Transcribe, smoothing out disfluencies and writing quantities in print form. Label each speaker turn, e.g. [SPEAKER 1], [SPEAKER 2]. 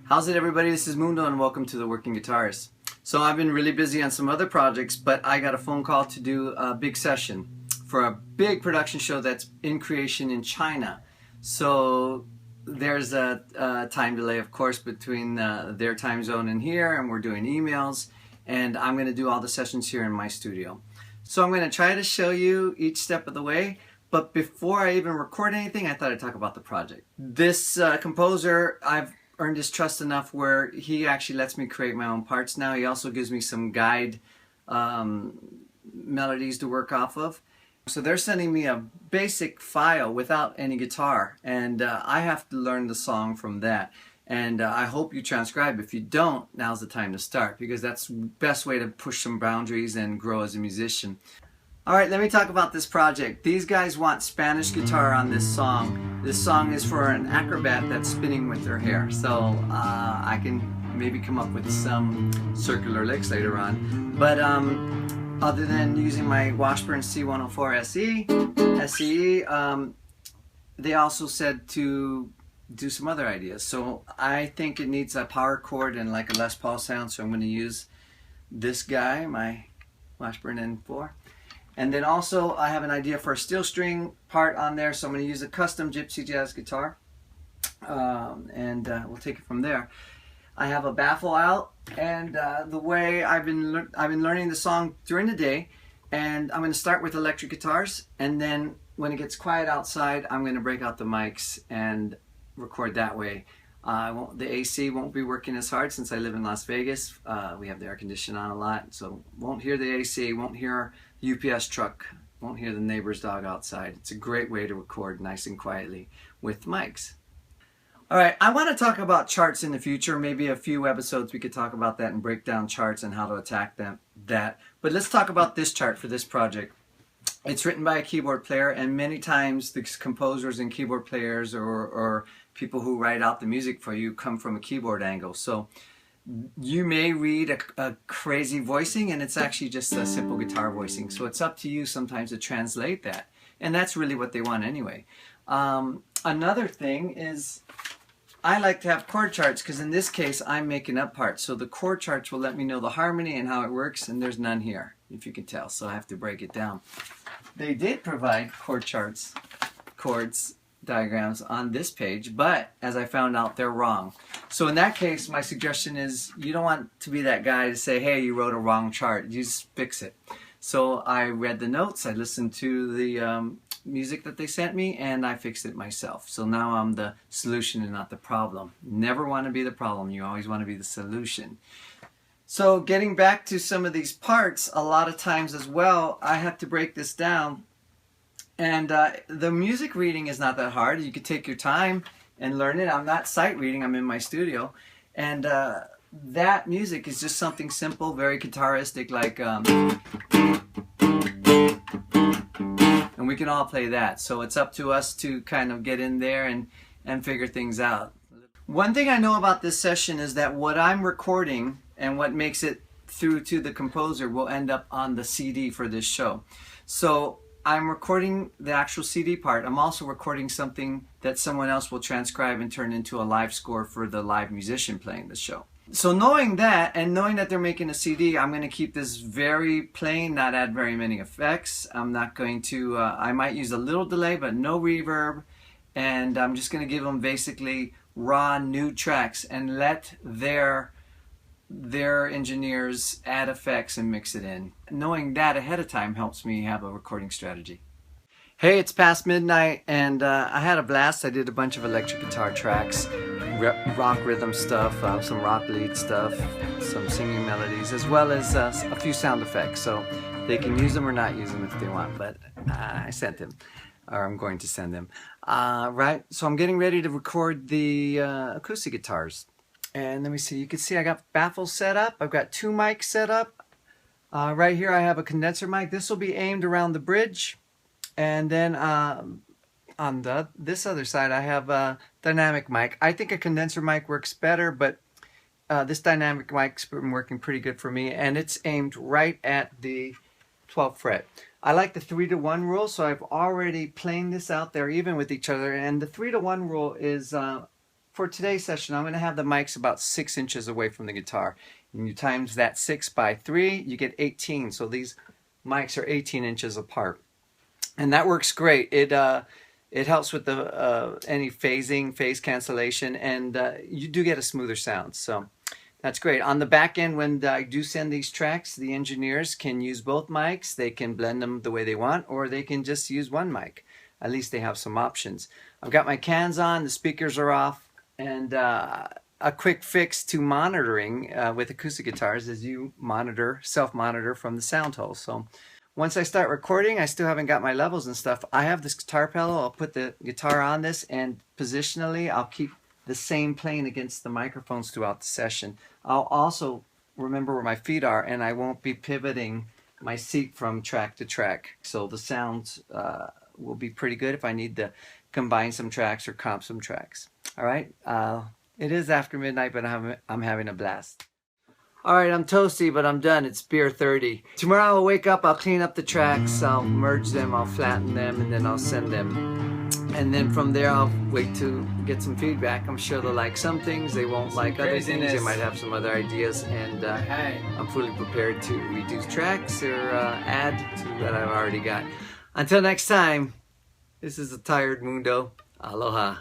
[SPEAKER 1] How's it, everybody? This is Mundo and welcome to the Working Guitarist. So I've been really busy on some other projects, but I got a phone call to do a big session for a big production show that's in creation in China. So there's a time delay, of course, between their time zone and here, and we're doing emails, and I'm going to do all the sessions here in my studio. So I'm going to try to show you each step of the way, but before I even record anything, I thought I'd talk about the project. This composer, I've earned his trust enough where he actually lets me create my own parts now. He also gives me some guide melodies to work off of. So they're sending me a basic file without any guitar, and I have to learn the song from that. And I hope you transcribe. If you don't, now's the time to start, because that's the best way to push some boundaries and grow as a musician. Alright, let me talk about this project. These guys want Spanish guitar on this song. This song is for an acrobat that's spinning with their hair. So I can maybe come up with some circular licks later on. But other than using my Washburn C104 SE, they also said to do some other ideas. So I think it needs a power chord and like a Les Paul sound, so I'm going to use this guy, my Washburn N4. And then also I have an idea for a steel string part on there, so I'm going to use a custom Gypsy Jazz guitar, and we'll take it from there. I have a baffle out, and the way I've been learning the song during the day, and I'm going to start with electric guitars, and then when it gets quiet outside, I'm going to break out the mics and record that way. The AC won't be working as hard since I live in Las Vegas. We have the air conditioning on a lot, so won't hear the AC, won't hear the UPS truck, won't hear the neighbor's dog outside. It's a great way to record nice and quietly with mics. Alright, I want to talk about charts in the future. Maybe a few episodes we could talk about that and break down charts and how to attack that. But let's talk about this chart for this project. It's written by a keyboard player, and many times the composers and keyboard players or people who write out the music for you come from a keyboard angle. So you may read a crazy voicing, and it's actually just a simple guitar voicing. So it's up to you sometimes to translate that. And that's really what they want anyway. Another thing is I like to have chord charts, because in this case I'm making up parts. So the chord charts will let me know the harmony and how it works, and there's none here, if you can tell. So I have to break it down. They did provide chord charts, chords, diagrams on this page, but as I found out, they're wrong. So in that case, my suggestion is you don't want to be that guy to say, hey, you wrote a wrong chart. You just fix it. So I read the notes, I listened to the music that they sent me, and I fixed it myself. So now I'm the solution and not the problem. Never want to be the problem. You always want to be the solution. So getting back to some of these parts, a lot of times as well, I have to break this down. And the music reading is not that hard. You could take your time and learn it. I'm not sight reading, I'm in my studio. And that music is just something simple, very guitaristic, like, and we can all play that. So it's up to us to kind of get in there and figure things out. One thing I know about this session is that what I'm recording and what makes it through to the composer will end up on the CD for this show. So I'm recording the actual CD part. I'm also recording something that someone else will transcribe and turn into a live score for the live musician playing the show. So knowing that, and knowing that they're making a CD, I'm going to keep this very plain, not add very many effects. I'm not going to, I might use a little delay, but no reverb. And I'm just going to give them basically raw new tracks and let their engineers add effects and mix it in. Knowing that ahead of time helps me have a recording strategy. Hey, it's past midnight, and I had a blast. I did a bunch of electric guitar tracks, rock rhythm stuff, some rock lead stuff, some singing melodies, as well as a few sound effects. So they can use them or not use them if they want, but I sent them, or I'm going to send them. Right, so I'm getting ready to record the acoustic guitars. And let me see, you can see I got baffles set up. I've got two mics set up. Right here I have a condenser mic. This will be aimed around the bridge. And then on this other side I have a dynamic mic. I think a condenser mic works better, but this dynamic mic's been working pretty good for me. And it's aimed right at the 12th fret. I like the 3-to-1 rule, so I've already planed this out there even with each other. And the 3-to-1 rule is for today's session, I'm going to have the mics about 6 inches away from the guitar. And you times that 6 by 3, you get 18. So these mics are 18 inches apart. And that works great. It helps with the any phasing, phase cancellation, and you do get a smoother sound. So that's great. On the back end, when I do send these tracks, the engineers can use both mics. They can blend them the way they want, or they can just use one mic. At least they have some options. I've got my cans on, the speakers are off, and a quick fix to monitoring with acoustic guitars is you monitor, self-monitor from the sound hole. So once I start recording, I still haven't got my levels and stuff. I have this guitar pedal. I'll put the guitar on this, and positionally, I'll keep the same plane against the microphones throughout the session. I'll also remember where my feet are, and I won't be pivoting my seat from track to track. So the sounds will be pretty good if I need to combine some tracks or comp some tracks. All right, it is after midnight, but I'm having a blast. All right, I'm toasty, but I'm done. It's beer 30. Tomorrow I'll wake up, I'll clean up the tracks, I'll merge them, I'll flatten them, and then I'll send them. And then from there, I'll wait to get some feedback. I'm sure they'll like some things, they won't like other things. They might have some other ideas, and I'm fully prepared to reduce tracks or add to that I've already got. Until next time, this is a tired Mundo. Aloha.